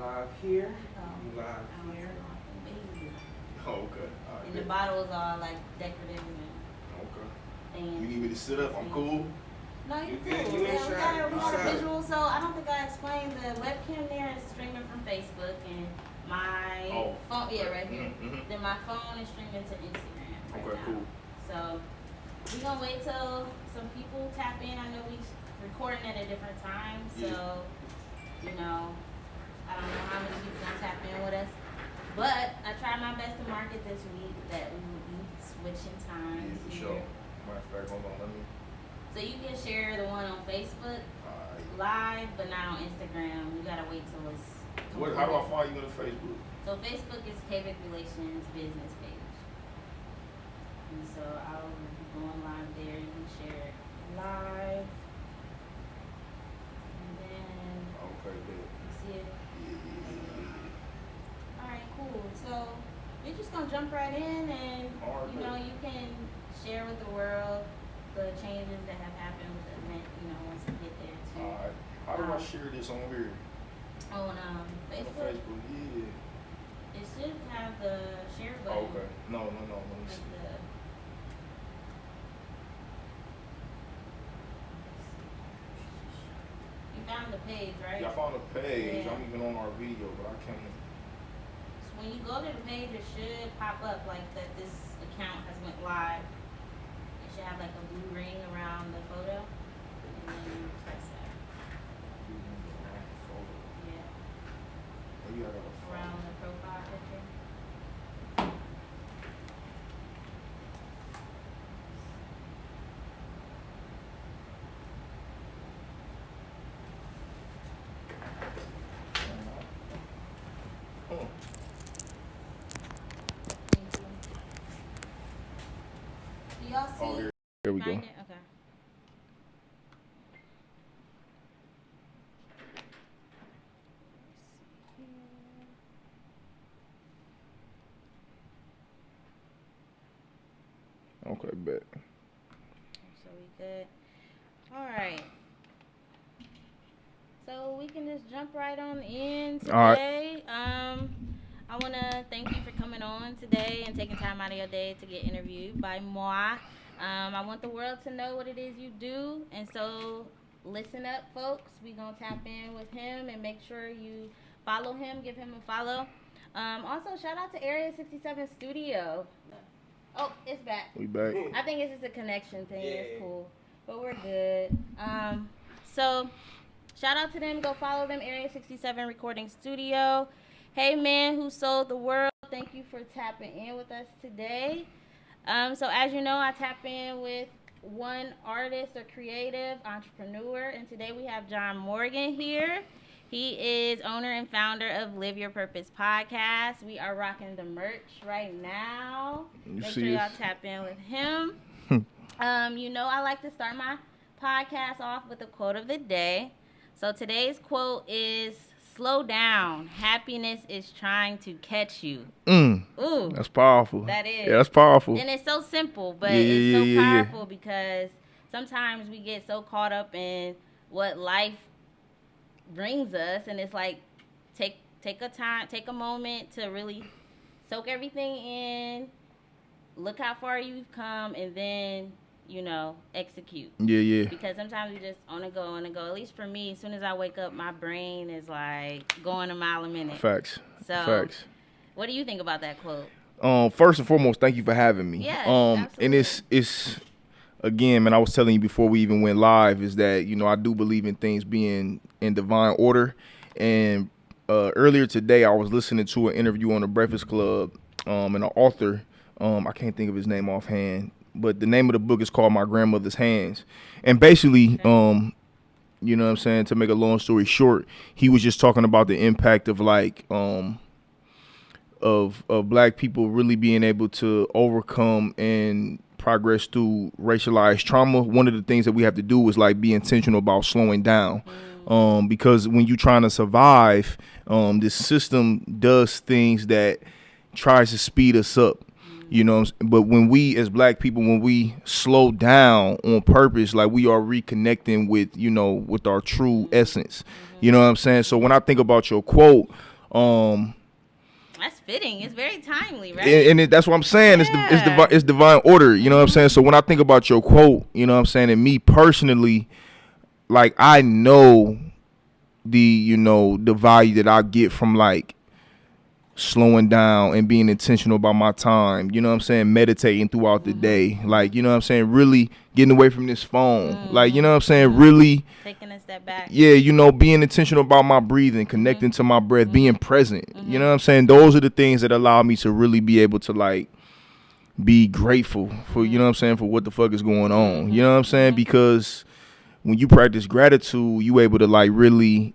live here. You live here. Oh, okay. And the bottles are like decorative Okay. and You need me to sit up? I'm cool. No, you You good, cool. you Yeah, inside, we you got a inside. visual. So I don't think I explained the webcam there is streaming from Facebook and my phone. Yeah, right here. Mm-hmm. Then my phone is streaming to Instagram. Right Okay, now. cool. So we gonna wait till some people tap in. I know we recording at a different time, so you know, I don't know how many people gonna tap in with us. But I tried my best to market this week that we will be switching times Yeah, for here. sure. Matter of fact, hold on, let me. So you can share the one on Facebook live, but not on Instagram. You gotta wait till it's. How do I find you on Facebook? So Facebook is KVIC Relations business page, and so I'll be going live there. You can share it live, and then Okay, good. you see it. Yeah. All right, cool. So we're just gonna jump right in, and All right, you know, you can share with the world the changes that have happened with the event. You know, once we get there too. All right. How do I share this on here? On On Facebook. Facebook, yeah. It should have the share button. Oh, okay. No. Let me Like see. You found the page, right? Yeah, I found a page. Yeah. I'm even on our video, but I can't. So when you go to the page, it should pop up like that this account has went live. It should have like a blue ring around the photo. And then you press that. Yeah. Maybe I gotta Around the profile picture. Oh. Thank you. Do y'all see? Oh, here we go. Find it? Okay. Okay, bet. So we good. All right. So we can just jump right on in today. All right. I want to thank you for coming on today and taking time out of your day to get interviewed by moi. I want the world to know what it is you do, and so listen up, folks. We're going to tap in with him and make sure you follow him, give him a follow. Also, shout out to Area 67 Studio. Oh, it's back. We back. I think it's just a connection thing. Yeah. It's cool. But we're good. So shout out to them. Go follow them. Area 67 Recording Studio. Hey, man who sold the world. Thank you for tapping in with us today. So as you know, I tap in with one artist or creative entrepreneur. And today we have John Morgan here. He is owner and founder of Live Your Purpose podcast. We are rocking the merch right now. Make sure y'all tap in with him. You know, I like to start my podcast off with a quote of the day. So today's quote is, "Slow down. Happiness is trying to catch you." Ooh. That's powerful. That is. Yeah, that's powerful. And it's so simple, but it's so powerful because sometimes we get so caught up in what life brings us, and it's like take a moment to really soak everything in, look how far you've come, and then execute. Yeah. Because sometimes we just on a go. At least for me, as soon as I wake up, my brain is like going a mile a minute. Facts. So Facts. What do you think about that quote? First and foremost, thank you for having me. Yes, and it's again, man, I was telling you before we even went live, is that, I do believe in things being in divine order. And earlier today, I was listening to an interview on the Breakfast Club, and an author, I can't think of his name offhand, but the name of the book is called My Grandmother's Hands. And basically, you know what I'm saying, to make a long story short, he was just talking about the impact of of black people really being able to overcome and progress through racialized trauma. One of the things that we have to do is like be intentional about slowing down. Because when you're trying to survive, this system does things that tries to speed us up. But when we as black people, when we slow down on purpose, like we are reconnecting with, with our true essence. You know what I'm saying? So when I think about your quote, That's fitting. It's very timely, right? That's what I'm saying. Yeah. It's divine order. You know what I'm saying? So when I think about your quote, you know what I'm saying, and me personally, like I know the value that I get from like slowing down and being intentional about my time, you know what I'm saying, meditating throughout the day, like, you know what I'm saying, really getting away from this phone, like, you know what I'm saying, really taking a step back. Yeah, being intentional about my breathing, connecting to my breath, being present, you know what I'm saying, those are the things that allow me to really be able to like be grateful for, you know what I'm saying, for what the fuck is going on, you know what I'm saying, because when you practice gratitude, you able to like really,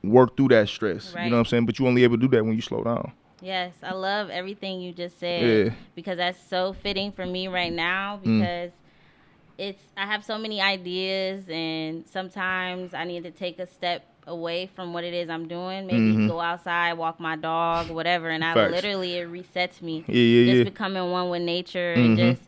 work through that stress. Right. You know what I'm saying? But you only able to do that when you slow down. Yes, I love everything you just said because that's so fitting for me right now because I have so many ideas and sometimes I need to take a step away from what it is I'm doing. Maybe go outside, walk my dog, whatever, and it resets me. Just becoming one with nature and just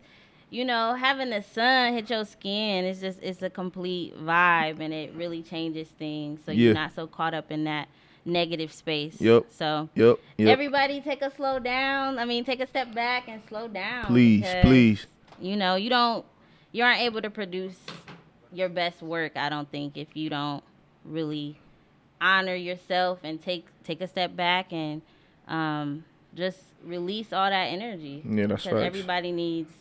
having the sun hit your skin, it's a complete vibe and it really changes things. So you're not so caught up in that negative space. So everybody take a step back and slow down. Please. You aren't able to produce your best work, I don't think, if you don't really honor yourself and take a step back and just release all that energy. Yeah, that's because facts. Everybody needs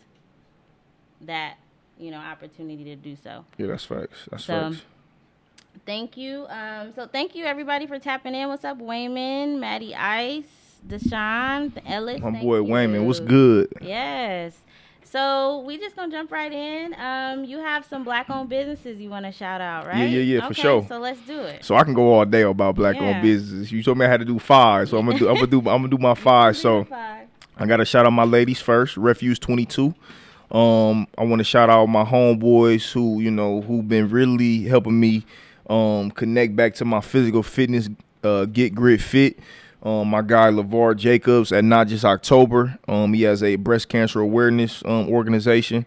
that opportunity to do so. Yeah, that's facts. Facts. Thank you. So thank you everybody for tapping in. What's up, Wayman, Maddie Ice, Deshaun, Ellis? My boy Wayman, what's good? Yes. So we just gonna jump right in. You have some black-owned businesses you want to shout out, right? Yeah, for sure. So let's do it. So I can go all day about black-owned businesses. You told me I had to do 5, so I'm gonna do my 5. So I gotta shout out my ladies first. Refuge 22. I want to shout out my homeboys who've been really helping me connect back to my physical fitness, Get Grit Fit. My guy LeVar Jacobs at Not Just October. He has a breast cancer awareness organization.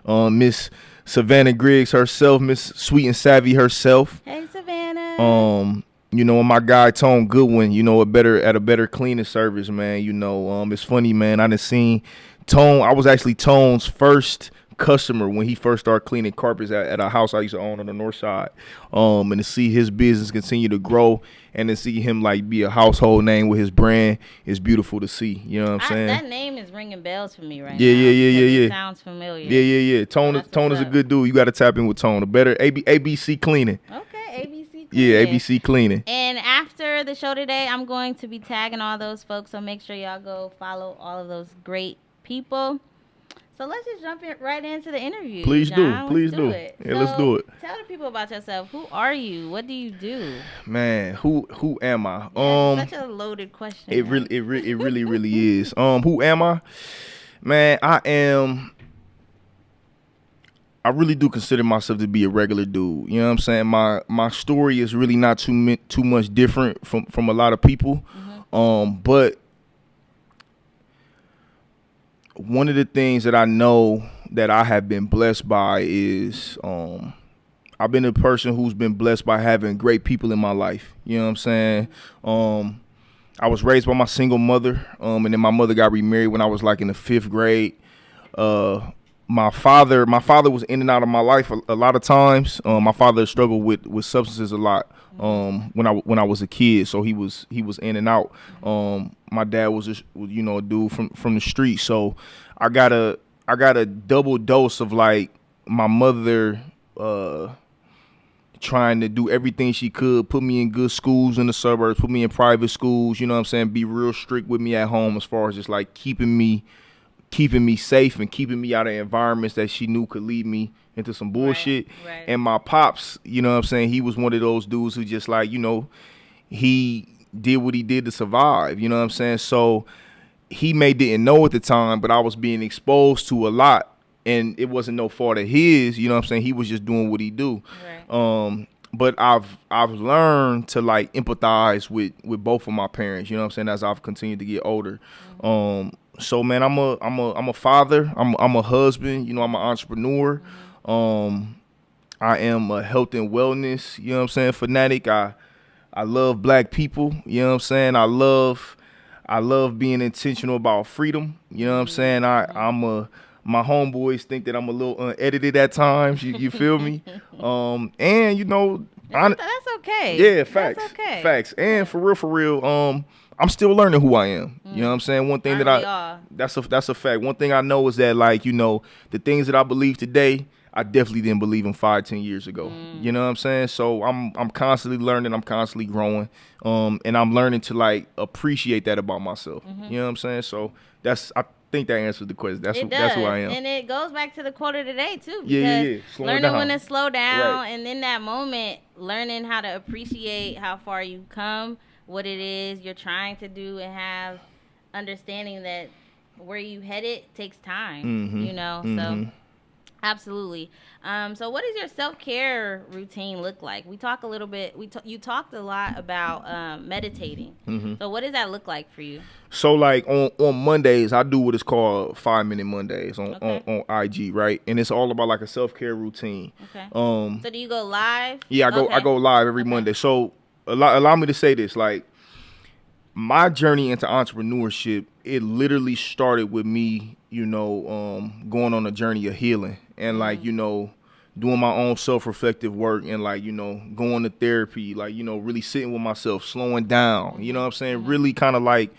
Miss Savannah Griggs herself, Miss Sweet and Savvy herself. Hey Savannah. And my guy Tone Goodwin, at a better cleaning service, man. It's funny, man. I done seen Tone. I was actually Tone's first customer when he first started cleaning carpets at a house I used to own on the north side. And to see his business continue to grow and to see him like be a household name with his brand is beautiful to see. You know what I'm saying? That name is ringing bells for me right now. Yeah. It sounds familiar. Yeah. Tone is a good dude. You got to tap in with Tone. A better ABC Cleaning. Okay, ABC Cleaning. Yeah, ABC Cleaning. And after the show today, I'm going to be tagging all those folks, so make sure y'all go follow all of those great people. So let's just jump right into the interview. Please John. do. Let's do it. Yeah, let's do it. Tell the people about yourself. Who are you? What do you do? Man, who am I? Such a loaded question. It really is. Who am I? Man, I really do consider myself to be a regular dude. You know what I'm saying? My story is really not too much different from a lot of people. But one of the things that I know that I have been blessed by is I've been a person who's been blessed by having great people in my life. You know what I'm saying? I was raised by my single mother, and then my mother got remarried when I was like in the 5th grade. My father was in and out of my life a lot of times. My father struggled with substances a lot when I was a kid, so he was in and out. My dad was a dude from the street, so I got a double dose of like my mother trying to do everything she could, put me in good schools in the suburbs, put me in private schools, you know what I'm saying, be real strict with me at home as far as just like keeping me safe and keeping me out of environments that she knew could lead me into some bullshit. Right. And my pops, you know what I'm saying, he was one of those dudes who just like, he did what he did to survive, you know what I'm saying? So he didn't know at the time, but I was being exposed to a lot, and it wasn't no fault of his, you know what I'm saying? He was just doing what he do. Right. But I've learned to like empathize with both of my parents, you know what I'm saying, as I've continued to get older. So man, I'm a father, I'm a husband, I'm an entrepreneur. I am a health and wellness, you know what I'm saying, fanatic. I love black people. You know what I'm saying? I love being intentional about freedom. You know what I'm saying? My homeboys think that I'm a little unedited at times. You feel me? And you know, That's okay. yeah, facts. That's okay. Facts. And for real, I'm still learning who I am. You know what I'm saying? One thing that's a fact. One thing I know is that, like, you know, the things that I believe today, I definitely didn't believe in 5-10 years ago. You know what I'm saying? So I'm constantly learning, I'm constantly growing. And I'm learning to like appreciate that about myself. You know what I'm saying? So I think that answers the question. That's who I am. And it goes back to the quote of the day too. Because Yeah. learning when to slow down, Right. and in that moment, learning how to appreciate how far you've come, what it is you're trying to do, and have understanding that where you headed takes time. You know, so absolutely. So what does your self-care routine look like? We talk a little bit. You talked a lot about meditating. So what does that look like for you? So like on Mondays, I do what is called 5-minute Mondays on IG, right? And it's all about like a self-care routine. Okay. So do you go live? Yeah, I go live every Monday. So allow me to say this, like my journey into entrepreneurship, it literally started with me, you know, going on a journey of healing and like, you know, doing my own self-reflective work and like, you know, going to therapy, like, you know, really sitting with myself, slowing down, you know what I'm saying? Really kind of like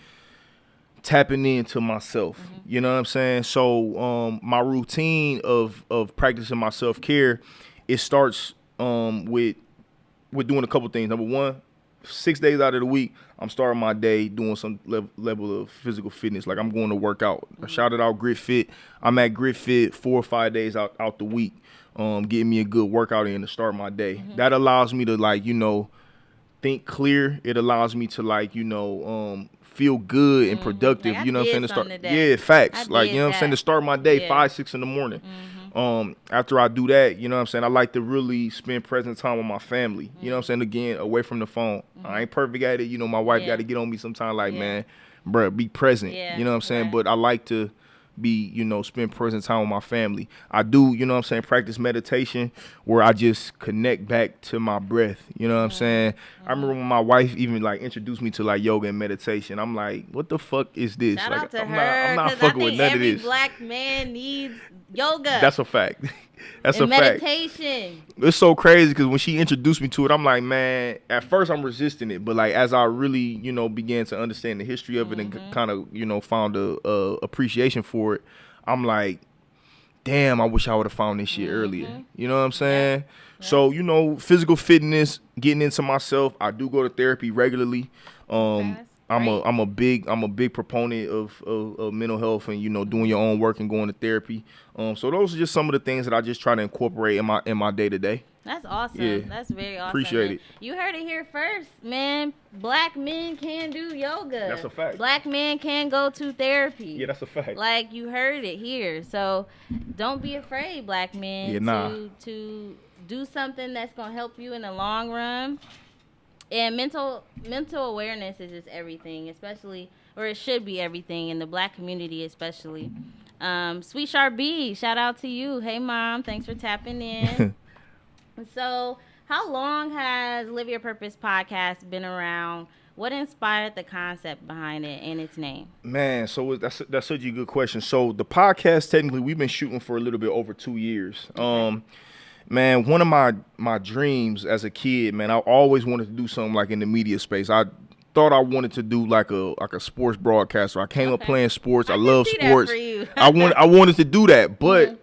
tapping into myself, you know what I'm saying? So my routine of practicing my self-care, it starts with doing a couple things. Number one, 6 days out of the week, I'm starting my day doing some level of physical fitness. Like I'm going to work out. I shouted out Grit Fit. I'm at Grit Fit 4 or 5 days out the week, getting me a good workout in to start my day. That allows me to like, you know, think clear. It allows me to like, you know, feel good and productive. Like you know what I'm saying? To start, today. yeah, facts. Like, you know what I'm saying? To start my day 5-6 in the morning. After I do that, you know what I'm saying, I like to really spend present time with my family. You know what I'm saying? Again, away from the phone. I ain't perfect at it. You know, my wife got to get on me sometimes like, man, bruh, be present. You know what I'm saying? But I like to be, you know, spend present time with my family. I do, you know what I'm saying, practice meditation where I just connect back to my breath. You know what I'm saying? I remember when my wife even like introduced me to like yoga and meditation. I'm like, what the fuck is this? Shout like, out to I'm her, not 'cause fucking I with think none of every this. black man needs yoga. That's a fact. That's and a fact. meditation. It's so crazy because when she introduced me to it, I'm like, man, at first I'm resisting it. But like as I really, you know, began to understand the history of it and kind of, you know, found a appreciation for it, I'm like, damn, I wish I would have found this shit earlier. You know what I'm saying? Yeah. So, you know, physical fitness, getting into myself. I do go to therapy regularly. I'm a big proponent of mental health and, you know, doing your own work and going to therapy. So those are just some of the things that I just try to incorporate in my day to day. That's awesome. Yeah. That's very awesome. Appreciate it. You heard it here first, man. Black men can do yoga. That's a fact. Black men can go to therapy. Yeah, that's a fact. Like, you heard it here. So don't be afraid, black men, to do something that's going to help you in the long run. And mental awareness is just everything, especially, or it should be everything in the black community especially. Sweet Sharp B, shout out to you. Hey, Mom, thanks for tapping in. So, how long has Live Your Purpose podcast been around? What inspired the concept behind it and its name? Man, so that's such a good question. So, the podcast, technically, we've been shooting for a little bit over 2 years. Okay. Man, one of my dreams as a kid, man, I always wanted to do something like in the media space. I thought I wanted to do like a sports broadcaster. I came up playing sports. I love sports. I wanted to do that, but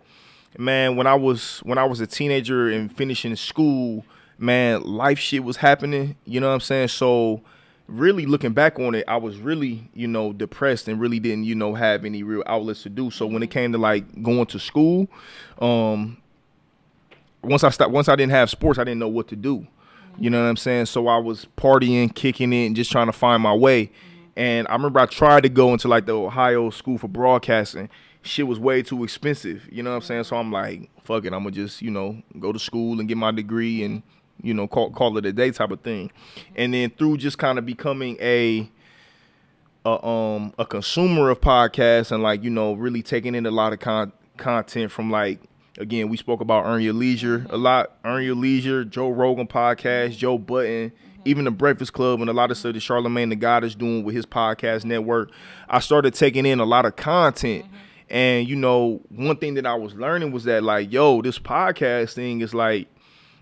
man, when I was a teenager and finishing school, man, life shit was happening. You know what I'm saying? So really looking back on it, I was really, you know, depressed and really didn't, you know, have any real outlets to do. So when it came to like going to school, once I didn't have sports, I didn't know what to do. You know what I'm saying? So I was partying, kicking it, and just trying to find my way. And I remember I tried to go into like the Ohio School for Broadcasting. Shit was way too expensive. You know what I'm saying? So I'm like, fuck it, I'm going to just, you know, go to school and get my degree and, you know, call it a day type of thing. And then through just kind of becoming a consumer of podcasts and like, you know, really taking in a lot of content from like, again, we spoke about Earn Your Leisure a lot. Earn Your Leisure, Joe Rogan podcast, Joe Budden, even the Breakfast Club and a lot of stuff that Charlamagne the God is doing with his podcast network, I started taking in a lot of content. And, you know, one thing that I was learning was that, like, yo, this podcast thing is like,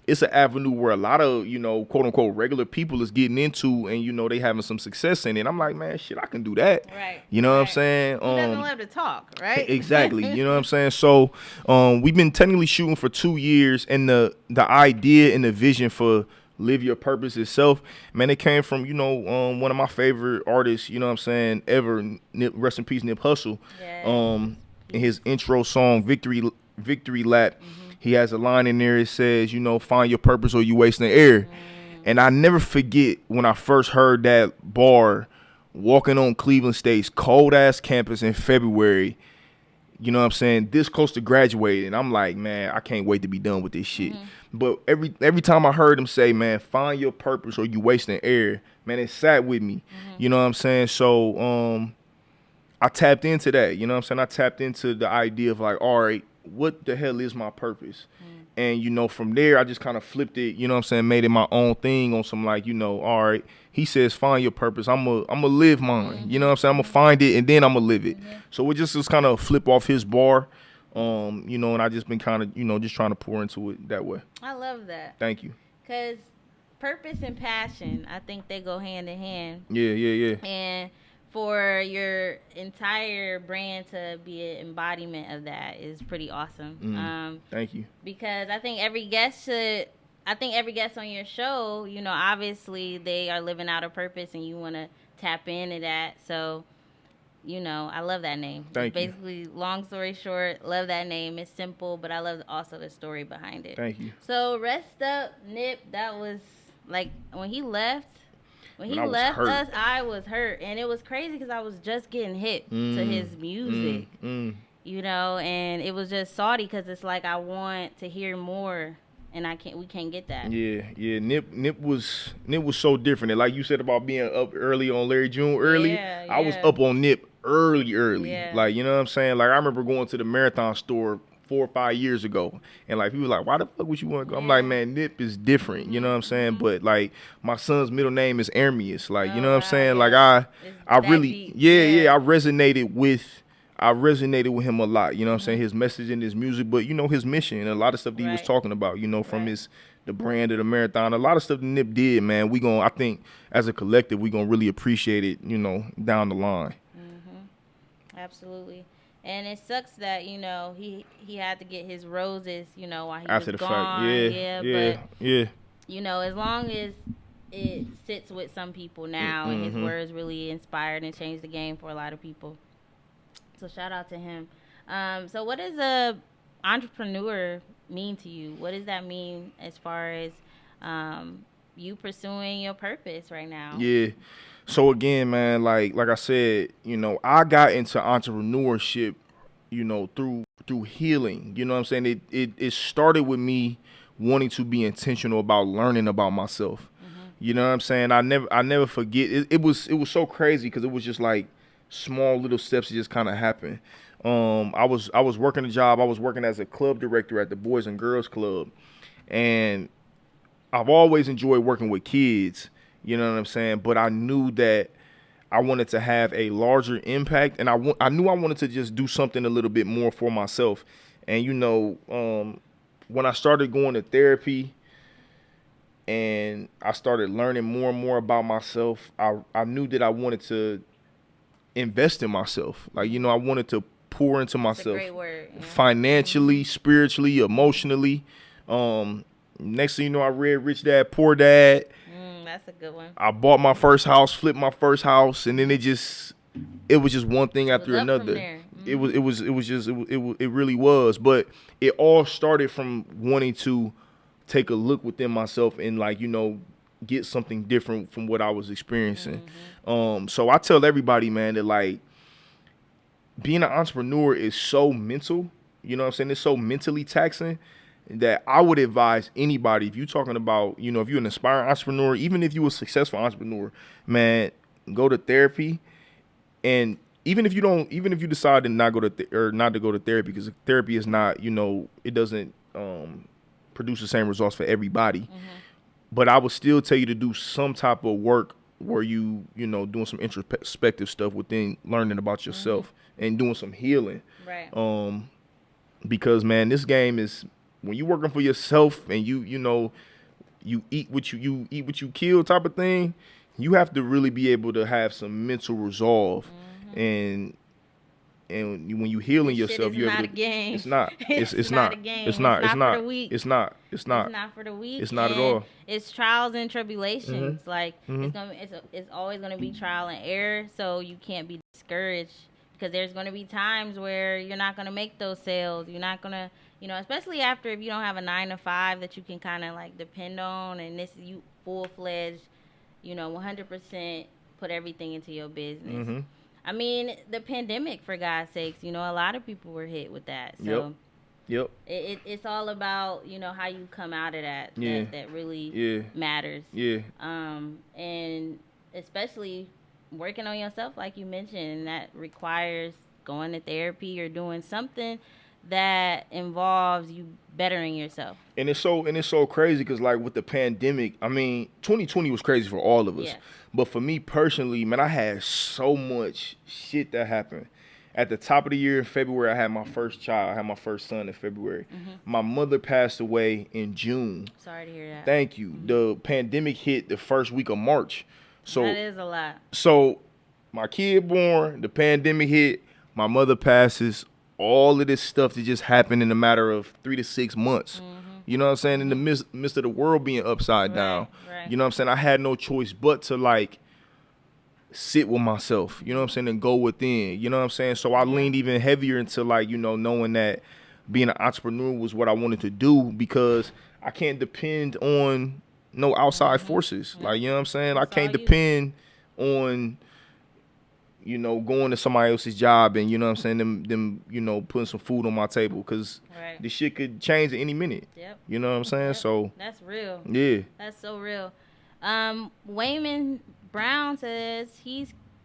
it's an avenue where a lot of, you know, quote unquote regular people is getting into, and, you know, they having some success in it. I'm like, man, shit, I can do that. Right. You know what I'm saying? Who doesn't love to talk, right? Exactly. You know what I'm saying? So we've been technically shooting for 2 years, and the idea and the vision for Live Your Purpose itself, man, it came from, you know, one of my favorite artists, you know what I'm saying, ever, rest in peace, Nip Hussle. Yes. In his intro song, Victory Lap, he has a line in there. It says, you know, find your purpose or you wasting the air. And I never forget when I first heard that bar walking on Cleveland State's cold ass campus in February, you know what I'm saying, this close to graduating. I'm like, man, I can't wait to be done with this shit. But every time I heard him say, man, find your purpose or you wasting air, man, it sat with me. You know what I'm saying? So I tapped into that. You know what I'm saying? I tapped into the idea of like, all right, what the hell is my purpose? And, you know, from there, I just kind of flipped it, you know what I'm saying, made it my own thing on some, like, you know, all right, he says, find your purpose. I'm going to live mine. You know what I'm saying? I'm going to find it, and then I'm going to live it. So it just was kind of flip off his bar, you know, and I just been kind of, you know, just trying to pour into it that way. I love that. Thank you. Because purpose and passion, I think they go hand in hand. Yeah. And for your entire brand to be an embodiment of that is pretty awesome. Thank you. Because I think every guest on your show, you know, obviously they are living out a purpose and you want to tap into that. So, you know, I love that name. Thank you. Basically, long story short, love that name. It's simple, but I love also the story behind it. Thank you. So, Rest Up, Nip, that was like when he left. When he left us, I was hurt. And it was crazy because I was just getting hit to his music, you know, and it was just salty because it's like I want to hear more, and we can't get that. Yeah. Nip was so different. And like you said about being up early on Larry June early, I was up on Nip early. Yeah. Like, you know what I'm saying? Like, I remember going to the Marathon store 4 or 5 years ago, and like people were like, why the fuck would you want to go? I'm like, man, Nip is different, you know what I'm saying? But like, my son's middle name is Ermius, like, you know what I'm saying? Like, I really I resonated with him a lot, you know what I'm saying? His message and his music, but you know, his mission and a lot of stuff that he was talking about, you know, from the brand of the Marathon, a lot of stuff that Nip did, man. I think as a collective, we gonna really appreciate it, you know, down the line. Absolutely. And it sucks that, you know, he had to get his roses, you know, while he After was the gone. fact. Yeah. You know, as long as it sits with some people now and his words really inspired and changed the game for a lot of people. So shout out to him. So what does a entrepreneur mean to you? What does that mean as far as you pursuing your purpose right now? Yeah. So again, man, like I said, you know, I got into entrepreneurship, you know, through healing. You know what I'm saying? It started with me wanting to be intentional about learning about myself. You know what I'm saying? I never forget. It was so crazy because it was just like small little steps that just kind of happened. I was working a job. I was working as a club director at the Boys and Girls Club, and I've always enjoyed working with kids. You know what I'm saying? But I knew that I wanted to have a larger impact, and I knew I wanted to just do something a little bit more for myself. And, you know, when I started going to therapy and I started learning more and more about myself, I knew that I wanted to invest in myself. Like, you know, I wanted to pour into myself. That's a great word. Yeah. Financially, spiritually, emotionally. Next thing you know, I read Rich Dad, Poor Dad. That's a good one. I bought my first house, flipped my first house, and then it was just one thing after another. It really was. But it all started from wanting to take a look within myself and, like, you know, get something different from what I was experiencing. So I tell everybody, man, that like being an entrepreneur is so mental. You know what I'm saying? It's so mentally taxing that I would advise anybody, if you're talking about, you know, if you're an aspiring entrepreneur, even if you're a successful entrepreneur, man, go to therapy. And even if you decide to not go to therapy, because therapy is not, you know, it doesn't produce the same results for everybody. but I would still tell you to do some type of work where you know, doing some introspective stuff within learning about yourself and doing some healing. Right. Because man, this game is, when you working for yourself and you know, you eat what you eat what you kill type of thing, you have to really be able to have some mental resolve. And when you healing This shit yourself, is you're not able a to, game. it's not. It's not a game. It's not. It's It's not not. for the weak. It's not. It's not. It's not for the weak. It's not at and all. It's trials and tribulations. Like Mhm. it's always gonna be trial and error. So you can't be discouraged because there's gonna be times where you're not gonna make those sales. You're not gonna, you know, especially after if you don't have a 9 to 5 that you can kind of like depend on, and this you full fledged, you know, 100% put everything into your business. Mhm. I mean, the pandemic, for God's sakes, you know, a lot of people were hit with that. So Yep. it's all about, you know, how you come out of that. Yeah. That really Yeah. matters. Yeah. And especially working on yourself, like you mentioned, that requires going to therapy or doing something that involves you bettering yourself. And it's so crazy because, like, with the pandemic, I mean, 2020 was crazy for all of us. Yeah. But for me personally, man, I had so much shit that happened. At the top of the year in February, I had my first child. I had my first son in February. My mother passed away in June. Sorry to hear that. Thank you. The pandemic hit the first week of March. So That is a lot. So my kid born, the pandemic hit, my mother passes, all of this stuff that just happened in a matter of 3 to 6 months. You know what I'm saying? In the midst of the world being upside down. Right. You know what I'm saying? I had no choice but to, like, sit with myself, you know what I'm saying, and go within, you know what I'm saying? So I leaned even heavier into, like, you know, knowing that being an entrepreneur was what I wanted to do, because I can't depend on no outside forces. Like, you know what I'm saying? I That's all can't you. depend on, you know, going to somebody else's job and, you know what I'm saying, them you know, putting some food on my table, because Right. this shit could change at any minute. Yep. You know what I'm saying? Yep. So, That's real. yeah. That's so real. Wayman Brown says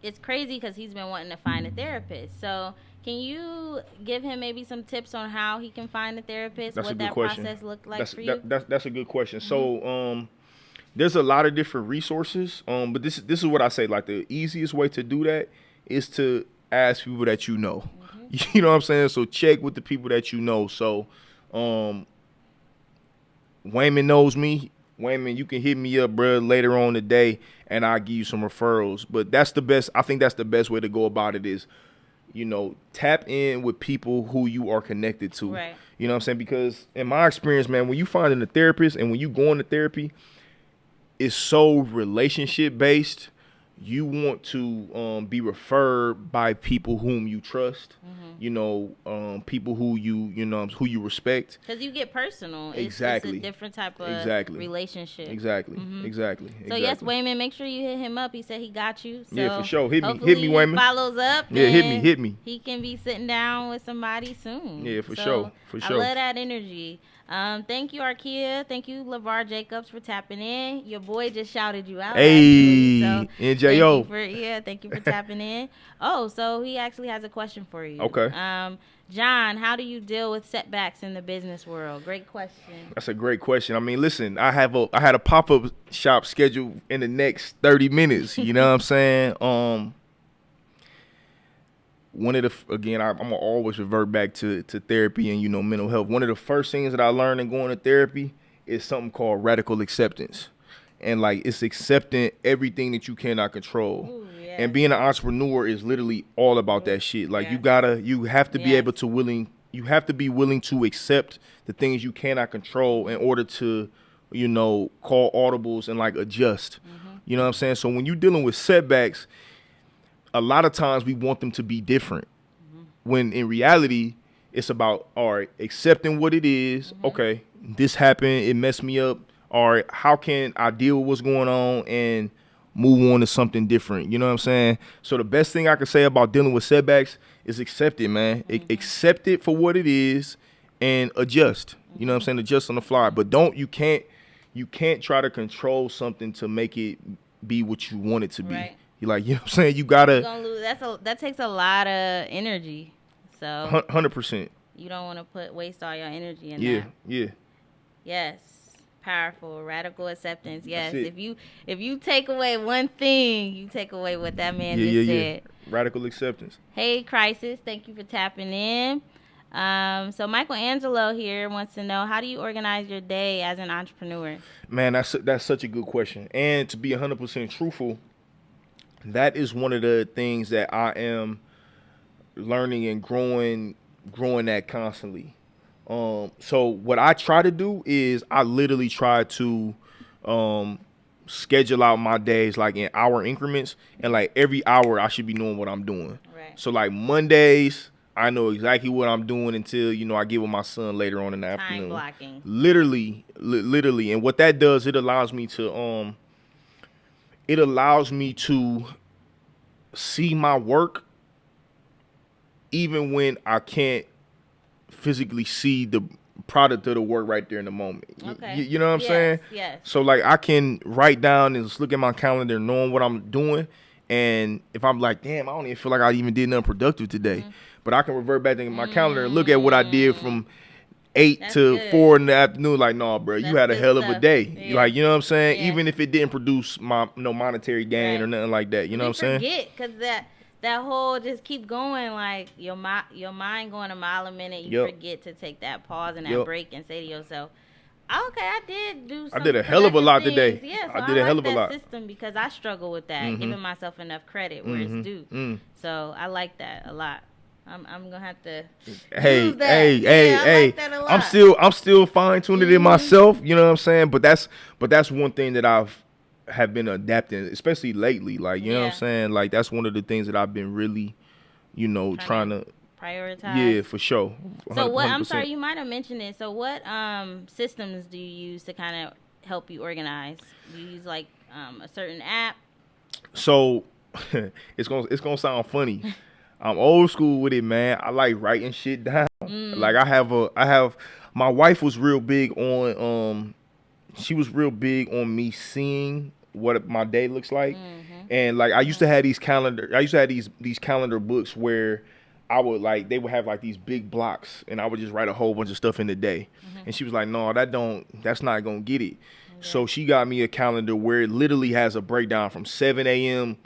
it's crazy because he's been wanting to find a therapist. So can you give him maybe some tips on how he can find a therapist? That's what a good that question. process looked like That's, for you? that's a good question. So, there's a lot of different resources. But this is what I say. Like, the easiest way to do that is to ask people that you know. You know what I'm saying? So check with the people that you know. So, Wayman knows me. Wayman, you can hit me up, bro, later on today, and I'll give you some referrals. But that's the best. I think that's the best way to go about it is, you know, tap in with people who you are connected to. Right. You know what I'm saying? Because in my experience, man, when you finding a therapist and when you going to therapy, it's so relationship based. You want to be referred by people whom you trust. You know, people who you know, who you respect. Because you get personal. Exactly. It's a different type of Exactly. relationship. Exactly. Exactly. So yes, Wayman, make sure you hit him up. He said he got you. So Yeah, for sure. Hit me, hopefully Wayman. He follows up. Yeah, hit and me. He can be sitting down with somebody soon. Yeah, for So, sure. For sure. I love that energy. Thank you, Arkia. Thank you, LeVar Jacobs, for tapping in. Your boy just shouted you out. Hey, actually, so NJO. Thank you for tapping in. Oh, so he actually has a question for you. Okay. John, how do you deal with setbacks in the business world? Great question. That's a great question. I mean, listen, I had a pop-up shop scheduled in the next 30 minutes. You know what I'm saying? One of the, again, I'm gonna always revert back to therapy and, you know, mental health. One of the first things that I learned in going to therapy is something called radical acceptance. And, like, it's accepting everything that you cannot control. Ooh, yeah. And being an entrepreneur is literally all about that shit. Like, Yeah. you have to be Yes. able to you have to be willing to accept the things you cannot control in order to, you know, call audibles and, like, adjust. You know what I'm saying? So when you're dealing with setbacks, a lot of times we want them to be different. When in reality, it's about, all right, accepting what it is. Okay, this happened, it messed me up. All right, how can I deal with what's going on and move on to something different? You know what I'm saying? So the best thing I can say about dealing with setbacks is accept it, man. Accept it for what it is and adjust. You know what I'm saying? Adjust on the fly. But you can't try to control something to make it be what you want it to be. Right. You like, you know what I'm saying? You gotta You're gonna lose. That takes a lot of energy. So 100%. you don't want to waste all your energy in Yeah, that. yeah. Yes. Powerful. Radical acceptance. Yes. That's it. If you take away one thing, you take away what that man Yeah, just yeah, said. yeah. Radical acceptance. Hey, Crisis. Thank you for tapping in. So Michelangelo here wants to know, how do you organize your day as an entrepreneur? Man, that's such a good question. And to be 100% truthful, that is one of the things that I am learning and growing at constantly. So what I try to do is I literally try to schedule out my days like in hour increments, and like every hour I should be knowing what I'm doing. Right. So like Mondays, I know exactly what I'm doing until I get with my son later on in the afternoon. Time blocking. Literally, and what that does, it allows me to see my work even when I can't physically see the product of the work right there in the moment. Okay. You know what I'm saying? Yes. So like I can write down and just look at my calendar knowing what I'm doing, and if I'm like, damn, I don't even feel like I even did nothing productive today, but I can revert back to my calendar and look at what I did from 8 That's to good. 4 in the afternoon. Like, no, bro, you That's had a good hell of a stuff. day. Yeah. Like, you know what I'm saying? Yeah. Even if it didn't produce no monetary gain or Right. nothing like that. You know what I'm saying? Forget, because that whole just keep going, like your mind going a mile a minute. You Yep. forget to take that pause and that Yep. break and say to yourself, okay, I did do some I did a hell of a lot productive today. things. Yeah, so I did a hell of a that lot. system because I struggle with that, Mhm. giving myself enough credit where it's due. Mm. So I like that a lot. I'm gonna have to Hey, use that. hey, Yeah, hey, I hey. like that a lot. I'm still fine tuning it myself. You know what I'm saying? But that's one thing that have been adapting, especially lately. Like, you know what I'm Yeah. saying? Like, that's one of the things that I've been really, trying to. prioritize. Yeah, for sure. So what? I'm 100%. sorry, you might have mentioned it. So what systems do you use to kind of help you organize? Do you use like a certain app? So it's gonna sound funny. I'm old school with it, man. I like writing shit down. Like I have my wife was real big on she was real big on me seeing what my day looks like. And like I used to have these calendar books where I would like they would have like these big blocks and I would just write a whole bunch of stuff in the day. And she was like, "No, that's not going to get it." So she got me a calendar where it literally has a breakdown from 7 a.m.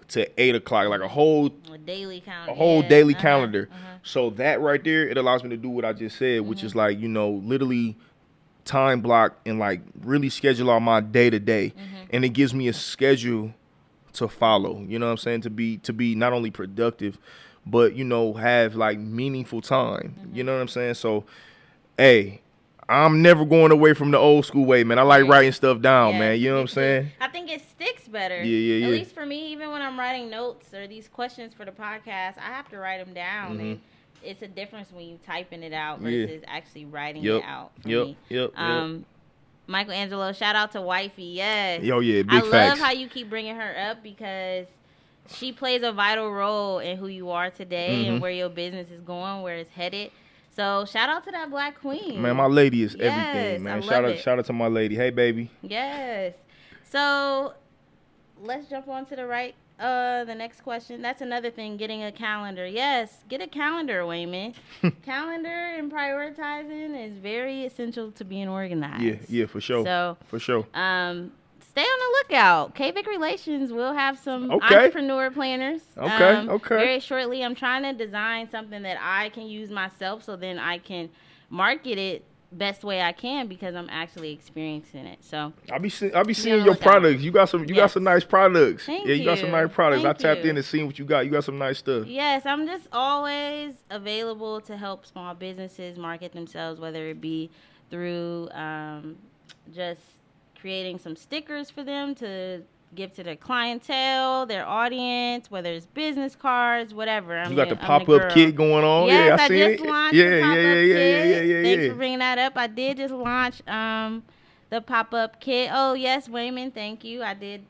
to 8 o'clock, like a whole daily calendar. daily calendar. So that right there, it allows me to do what I just said, which is like, literally time block and like really schedule out my day to day. And it gives me a schedule to follow, you know what I'm saying? To be not only productive, but, have like meaningful time. You know what I'm saying? So, hey, I'm never going away from the old school way, man. I like writing stuff down, Yes, man. You know what me I'm too. saying? I think it sticks better. Yeah. At least for me, even when I'm writing notes or these questions for the podcast, I have to write them down. And it's a difference when you typing it out versus actually writing it out for me. Yep. Michelangelo, shout out to wifey. Yes. Yo, yeah, big I facts. love how you keep bringing her up because she plays a vital role in who you are today and where your business is going, where it's headed. So shout out to that Black queen. Man, my lady is Yes, everything, man. I love it. Shout out to my lady. Hey, baby. Yes. So let's jump on to the next question. That's another thing, getting a calendar. Yes, get a calendar, Wayman. Calendar and prioritizing is very essential to being organized. Yeah, for sure. So, for sure. Stay on the lookout. KVIC Relations will have some Okay. entrepreneur planners. Okay. Very shortly, I'm trying to design something that I can use myself so then I can market it best way I can because I'm actually experiencing it. So I'll be seeing on your the lookout. products. You got some nice products. Thank you got some you. nice products. Thank I tapped you. in and seen what you got. You got some nice stuff. yes, I'm just always available to help small businesses market themselves, whether it be through just creating some stickers for them to give to their clientele, their audience, whether it's business cards, whatever. You got the pop-up kit going on. Yes, Yeah, I seen just it. launched the pop-up kit. Yeah. Thanks for bringing that up. I did just launch the pop-up kit. Oh, yes, Wayman, thank you. I did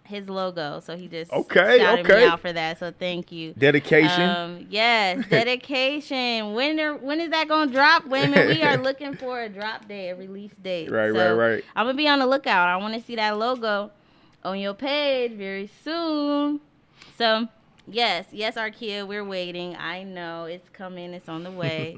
his logo, so he just shouted me out for that, so thank you. Dedication. Yes, dedication. When is that going to drop, Wayman? We are looking for a drop date, a release date. Right. I'm going to be on the lookout. I want to see that logo on your page very soon. So, yes, Arkia, we're waiting. I know it's coming. It's on the way.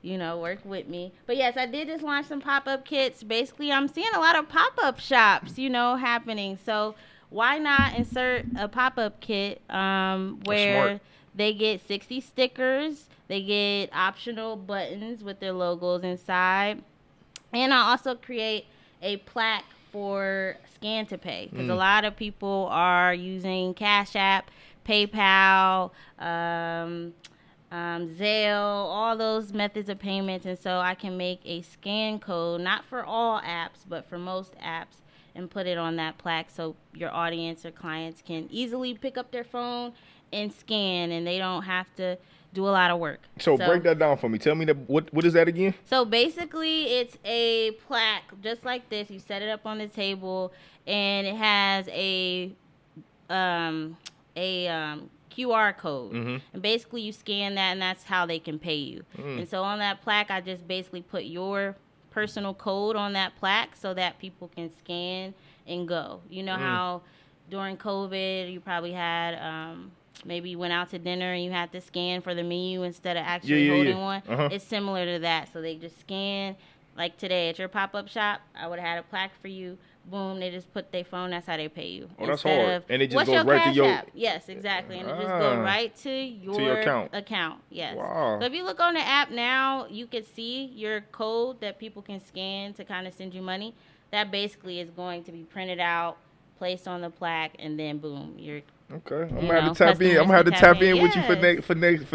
work with me. But yes, I did just launch some pop-up kits. Basically, I'm seeing a lot of pop-up shops, happening. So why not insert a pop-up kit where smart. they get 60 stickers, they get optional buttons with their logos inside, and I also create a plaque for scan to pay, because a lot of people are using Cash App, PayPal, Zelle, all those methods of payments. And so I can make a scan code, not for all apps, but for most apps, and put it on that plaque so your audience or clients can easily pick up their phone and scan, and they don't have to do a lot of work. So break that down for me. Tell me what is that again? So basically, it's a plaque just like this. You set it up on the table, and it has a QR code. And basically, you scan that, and that's how they can pay you. And so on that plaque, I just basically put your personal code on that plaque so that people can scan and go. You know how during COVID, you probably had maybe you went out to dinner and you had to scan for the menu instead of actually holding one. It's similar to that. So they just scan. Like today at your pop-up shop, I would have had a plaque for you. Boom, they just put their phone. That's how they pay you. Oh, that's hard. And it just what's goes your right to Cash your... App? Yes, exactly. And it just goes right to your account. Yes. Wow. So if you look on the app now, you can see your code that people can scan to kind of send you money. That basically is going to be printed out, placed on the plaque, and then boom, you're... Okay, I'm gonna have to tap in. I'm gonna have to tap in with you for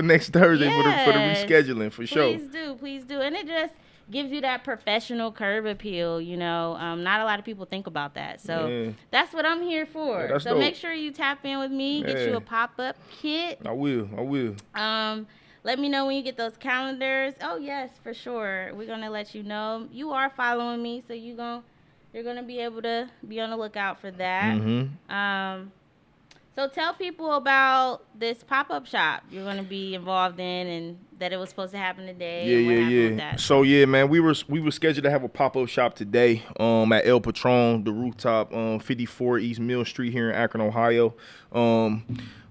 next Thursday for the rescheduling for sure. Please do, and it just gives you that professional curve appeal. Not a lot of people think about that, so that's what I'm here for. Yeah, so dope. Make sure you tap in with me. Get you a pop-up kit. I will. Let me know when you get those calendars. Oh yes, for sure. We're gonna let you know. You are following me, so you're gonna be able to be on the lookout for that. So tell people about this pop-up shop you're going to be involved in, and that it was supposed to happen today. With that. So yeah, man, we were scheduled to have a pop-up shop today at El Patron, the rooftop, 54 East Mill Street here in Akron, Ohio.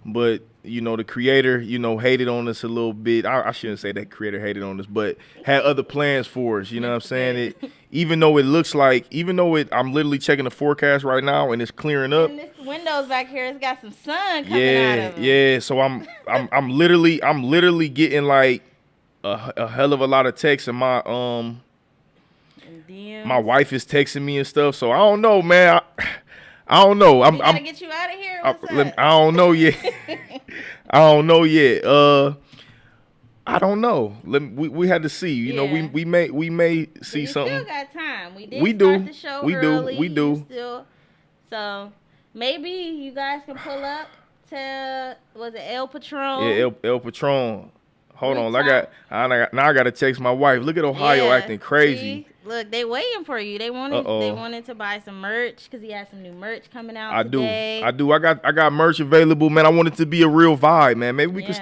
But the creator, hated on us a little bit. I shouldn't say that creator hated on us, but had other plans for us. You know what I'm saying? Even though I'm literally checking the forecast right now and it's clearing up. And this windows back here, it's got some sun coming out of them. Yeah. So I'm literally getting like a hell of a lot of texts, and my wife is texting me and stuff. So I don't know, man. I don't know. I'm gotta get you out of here. I don't know yet. I don't know. We had to see. We may see something. We still got time. We start the show early. We do. So maybe you guys can pull up to El Patron? Yeah, El Patron. Hold on, now I gotta text my wife. Look at Ohio acting crazy. See? Look, they waiting for you. They wanted to buy some merch because he has some new merch coming out today. I do. I got merch available, man. I want it to be a real vibe, man. Maybe we can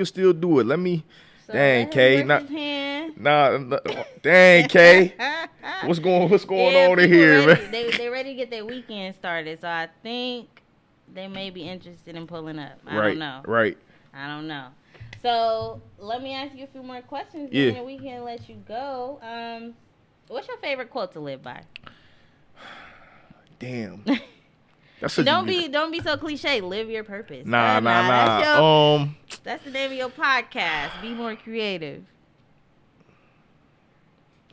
still do it. Let me. So dang, Kay. Dang, Kay. What's going on in here, man? They ready to get their weekend started, so I think they may be interested in pulling up. I don't know. Right. I don't know. So let me ask you a few more questions, and we can let you go. What's your favorite quote to live by? Damn. Don't be so cliche. Live your purpose. Nah. That's the name of your podcast. Be more creative.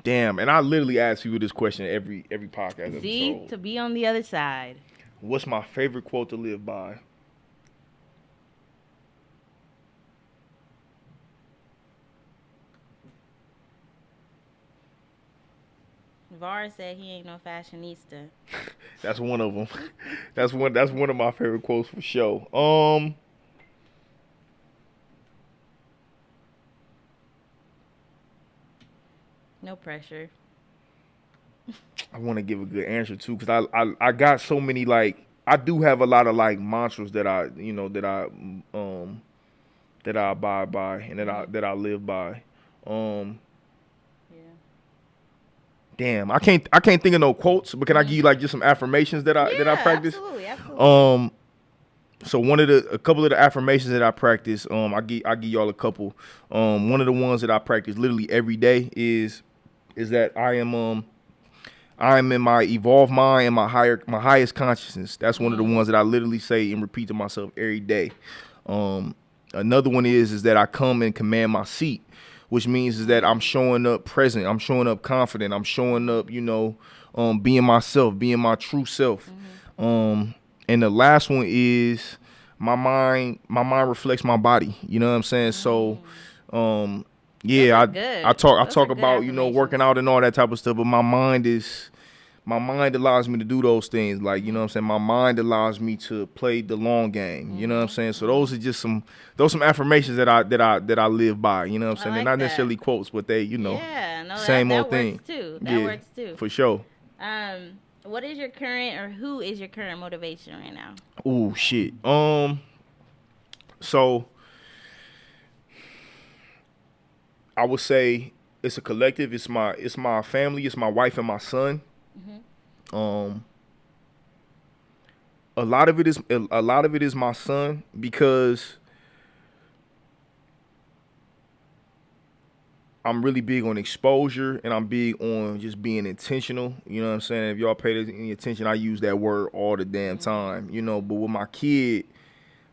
Damn, and I literally ask you this question every podcast episode. See, to be on the other side. What's my favorite quote to live by? Var said he ain't no fashionista. That's one of them. That's one of my favorite quotes for sure. No pressure. I want to give a good answer too, because I got so many, like, I do have a lot of like mantras that I abide by and that I live by. Damn, I can't think of no quotes, but can I give you like just some affirmations that I practice? Absolutely. So a couple of the affirmations that I practice, I give y'all a couple. One of the ones that I practice literally every day is that I am in my evolved mind and my highest consciousness. That's one of the ones that I literally say and repeat to myself every day. Another one is that I come and command my seat, which means is that I'm showing up present, I'm showing up confident, I'm showing up, being myself, being my true self. And the last one is my mind reflects my body. You know what I'm saying? So, yeah, I talk about, working out and all that type of stuff, but my mind allows me to do those things. Like, you know what I'm saying? My mind allows me to play the long game. You know what I'm saying? So those are just some affirmations that I live by. You know what I'm saying? Like They're not that. necessarily quotes, but they, Yeah, no, same that old thing. Works too. That works too. For sure. What is your current, or who is your current motivation right now? Ooh, shit. So I would say it's a collective. It's my family. It's my wife and my son. A lot of it is my son, because I'm really big on exposure, and I'm big on just being intentional. You know what I'm saying? If y'all pay any attention, I use that word all the damn time. But with my kid,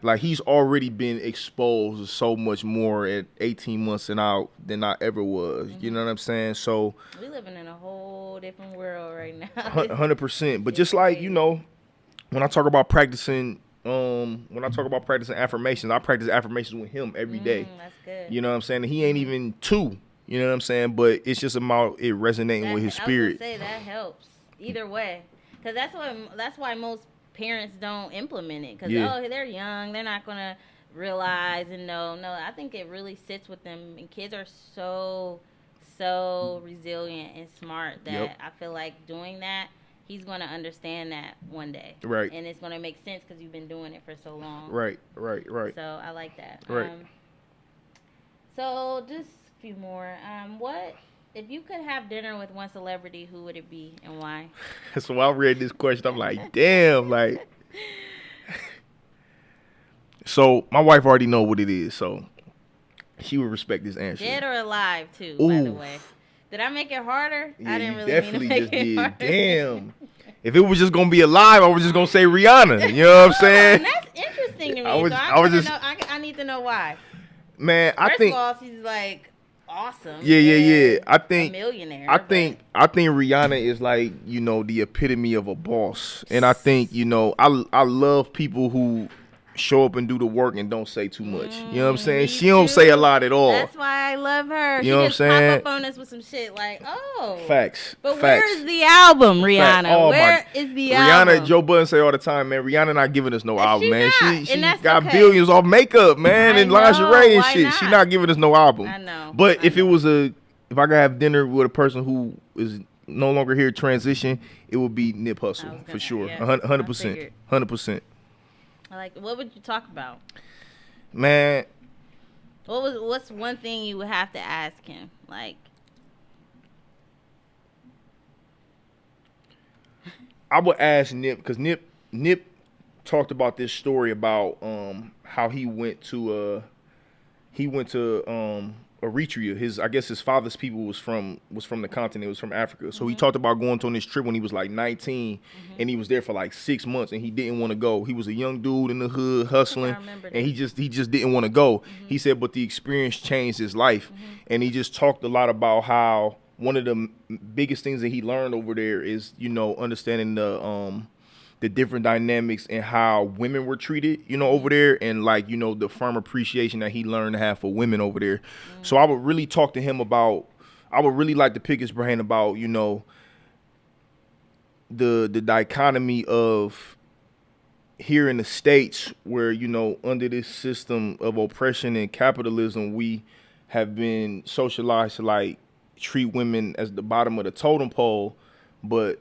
like, he's already been exposed to so much more at 18 months and out than I ever was. You know what I'm saying? So we living in a whole different world right now. 100%. But just like, when I talk about practicing affirmations, I practice affirmations with him every day. That's good. You know what I'm saying? And he ain't even 2. You know what I'm saying? But it's just about it resonating with his spirit. I was gonna say that helps either way, because that's why most parents don't implement it, because they're young, they're not gonna realize and know. No, I think it really sits with them, and kids are so resilient and smart that I feel like doing that, he's gonna understand that one day, right? And it's gonna make sense because you've been doing it for so long, right. So I like that, right. So just a few more. What if you could have dinner with one celebrity, who would it be and why? So I read this question, I'm like, damn, like. So my wife already know what it is, so she would respect this answer. Dead or alive, too, Ooh. by the way. Did I make it harder? Yeah, I didn't really definitely mean to make it harder. Damn. If it was just gonna be alive, I was just gonna say Rihanna. You know what I'm saying? That's interesting to me. I need to know why. Man, First of all, she's like awesome. Yeah. I think a millionaire. I think Rihanna is like, the epitome of a boss. And I think, I love people who show up and do the work and don't say too much. You know what I'm saying? She don't say a lot at all. That's why I love her. You know what I'm saying? Pop up on us with some shit like, Facts. But where's the album, Rihanna? Oh, Where is the album? Rihanna, Joe Budden say all the time, man, Rihanna not giving us no album, man. She got okay. billions off makeup, man, and lingerie and shit. Not? She not giving us no album. I know. But if I could have dinner with a person who is no longer here, transition, it would be Nip Hussle for sure. 100%. 100%. What would you talk about? Man. What's one thing you would have to ask him? Like, I would ask Nip, because Nip talked about this story about how he went to Eritrea. I guess his father's people was from the continent. It was from Africa. So he talked about going on this trip when he was like 19, and he was there for like 6 months, and he didn't want to go. He was a young dude in the hood hustling, and he just didn't want to go. He said, but the experience changed his life, and he just talked a lot about how one of the biggest things that he learned over there is, understanding the different dynamics and how women were treated, over there, and like, the firm appreciation that he learned to have for women over there. So I would really talk to him about, I would really like to pick his brain about, the dichotomy of here in the States where, under this system of oppression and capitalism, we have been socialized to like treat women as the bottom of the totem pole, but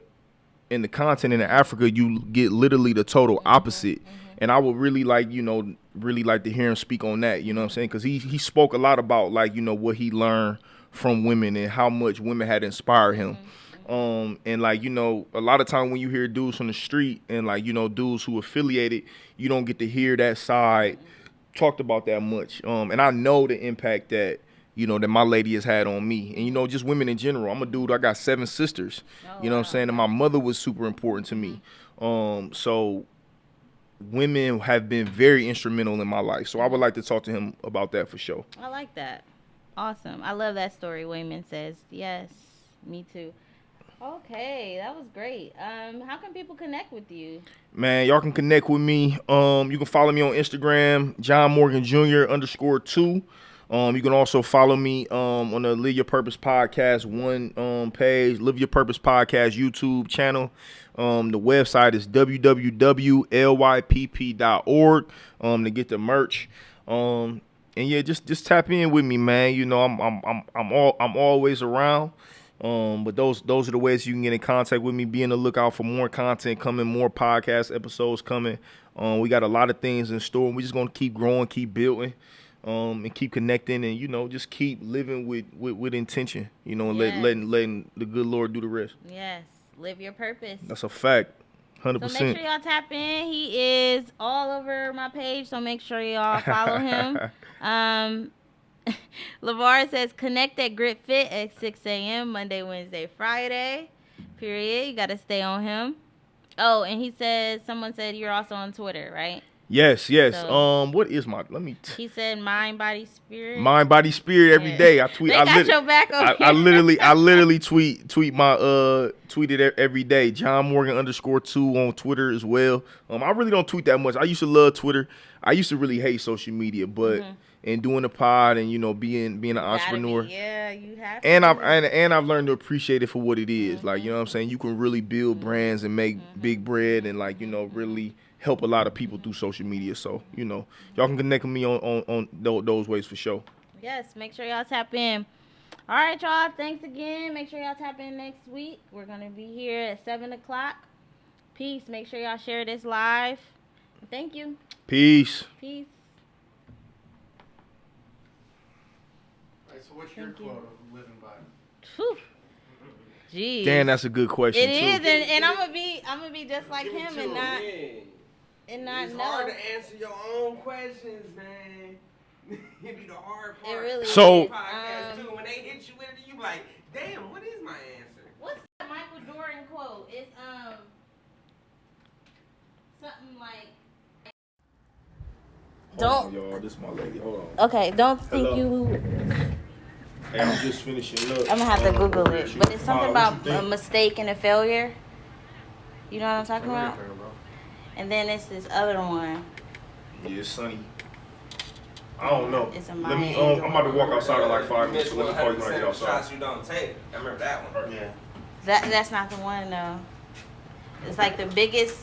in the continent in Africa, you get literally the total opposite. And I would really like, to hear him speak on that, you know what I'm saying? Because he spoke a lot about, like, what he learned from women and how much women had inspired him. And like, you know, a lot of time when you hear dudes from the street and like, you know, dudes who affiliated, you don't get to hear that side talked about that much. And I know the impact that, you know, that my lady has had on me. And, you know, just women in general. I'm a dude, I got 7 sisters. You know what I'm saying? And my mother was super important to me. So women have been very instrumental in my life. So I would like to talk to him about that for sure. I like that. Awesome. I love that story. Wayman says, yes, me too. Okay, that was great. How can people connect with you? Man, y'all can connect with me. You can follow me on Instagram, John Morgan Jr. _2. You can also follow me on the Live Your Purpose Podcast page, Live Your Purpose Podcast YouTube channel. The website is www.lypp.org to get the merch. And yeah, just tap in with me, man. You know, I'm always around. But those are the ways you can get in contact with me. Be on the lookout for more content coming, more podcast episodes coming. We got a lot of things in store. We're just gonna keep growing, keep building, and keep connecting, and you know, just keep living with intention. You know, and letting the good Lord do the rest. Yes, live your purpose. That's a fact. 100%. So make sure y'all tap in. He is all over my page, so make sure y'all follow him. LeVar says connect at Grit Fit at 6 a.m. Monday, Wednesday, Friday. Period. You got to stay on him. Oh, and he says, someone said you're also on Twitter, right? Yes. So, what is my? He said mind, body, spirit. Mind, body, spirit every day. I tweet. They got your back over I literally tweet my tweet it every day. John Morgan _2 on Twitter as well. I really don't tweet that much. I used to love Twitter. I used to really hate social media, but and doing a pod and, you know, being an entrepreneur. You have to. And I've learned to appreciate it for what it is. Like, you know what I'm saying? You can really build brands and make big bread and, like, you know, really help a lot of people through social media. So, you know, y'all can connect with me on those ways for sure. Yes, make sure y'all tap in. All right, y'all. Thanks again. Make sure y'all tap in next week. We're going to be here at 7 o'clock. Peace. Make sure y'all share this live. Thank you. Peace. Peace. So what's your quote of living by? Whew. Jeez. Dan, that's a good question. It too. is, and I'm gonna be just like him and not It's know. hard to answer your own questions, man. It be the hard part. It really So- is. Podcast too. When they hit you with it, you like, damn, what is my answer? What's the Michael Jordan quote? It's something like. Hold on, y'all. This is my lady. Hold on. Okay, don't think Hello. you. Hey, I'm just finishing up. I'm gonna have to Google it, but it's something What you about a think? mistake and a failure. You know what I'm talking about? And then it's this other one. Yeah, it's sunny. I don't know. It's a Let me. Mayan I'm about to walk outside in like 5 You minutes. miss So let me call you when I get 100% of the shots outside. you don't take. I remember that one. Yeah. That's not the one though. It's like the biggest.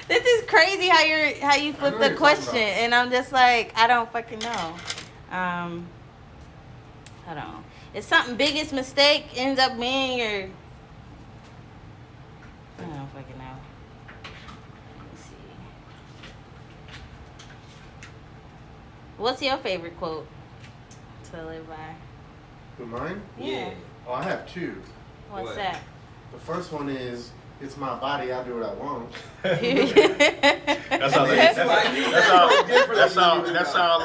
This is crazy how you flip know the you're question, talking about. and I'm just like, I don't fucking know. Hold on. It's something biggest mistake ends up being your. I don't fucking know. Let's see. What's your favorite quote to live by? Who, mine? Yeah. Oh, I have 2. What's What? that? The first one is, it's my body, I do what I want. That's how. That's why you- That's how.